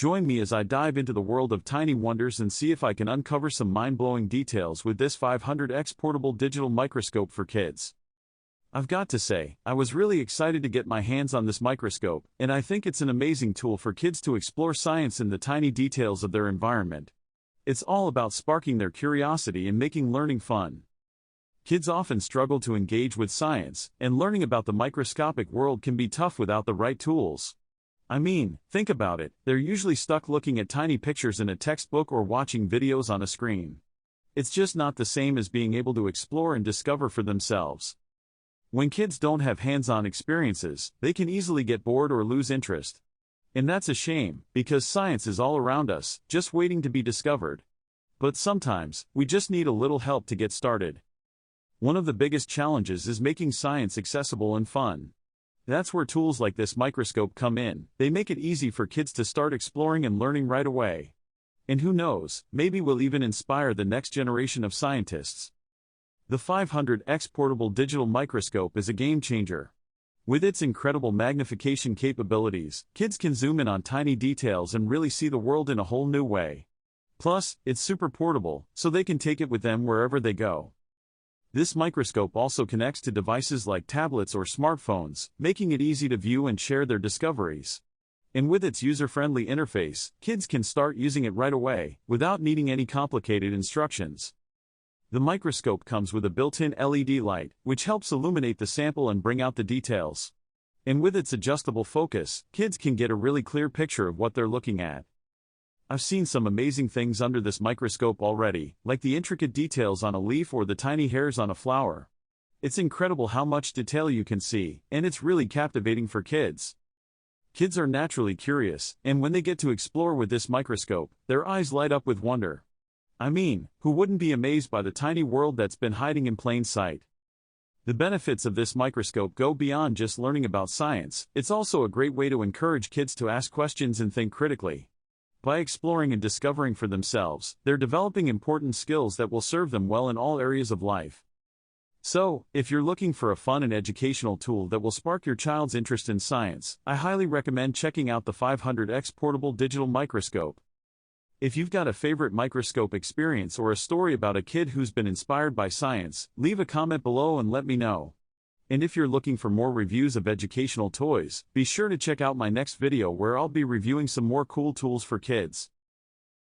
Join me as I dive into the world of tiny wonders and see if I can uncover some mind-blowing details with this 500x portable digital microscope for kids. I've got to say, I was really excited to get my hands on this microscope, and I think it's an amazing tool for kids to explore science and the tiny details of their environment. It's all about sparking their curiosity and making learning fun. Kids often struggle to engage with science, and learning about the microscopic world can be tough without the right tools. I mean, think about it, they're usually stuck looking at tiny pictures in a textbook or watching videos on a screen. It's just not the same as being able to explore and discover for themselves. When kids don't have hands-on experiences, they can easily get bored or lose interest. And that's a shame, because science is all around us, just waiting to be discovered. But sometimes, we just need a little help to get started. One of the biggest challenges is making science accessible and fun. That's where tools like this microscope come in. They make it easy for kids to start exploring and learning right away. And who knows, maybe we'll even inspire the next generation of scientists. The 500x portable digital microscope is a game changer. With its incredible magnification capabilities, kids can zoom in on tiny details and really see the world in a whole new way. Plus, it's super portable, so they can take it with them wherever they go. This microscope also connects to devices like tablets or smartphones, making it easy to view and share their discoveries. And with its user-friendly interface, kids can start using it right away, without needing any complicated instructions. The microscope comes with a built-in LED light, which helps illuminate the sample and bring out the details. And with its adjustable focus, kids can get a really clear picture of what they're looking at. I've seen some amazing things under this microscope already, like the intricate details on a leaf or the tiny hairs on a flower. It's incredible how much detail you can see, and it's really captivating for kids. Kids are naturally curious, and when they get to explore with this microscope, their eyes light up with wonder. I mean, who wouldn't be amazed by the tiny world that's been hiding in plain sight? The benefits of this microscope go beyond just learning about science. It's also a great way to encourage kids to ask questions and think critically. By exploring and discovering for themselves, they're developing important skills that will serve them well in all areas of life. So, if you're looking for a fun and educational tool that will spark your child's interest in science, I highly recommend checking out the 500x portable digital microscope. If you've got a favorite microscope experience or a story about a kid who's been inspired by science, leave a comment below and let me know. And if you're looking for more reviews of educational toys, be sure to check out my next video where I'll be reviewing some more cool tools for kids.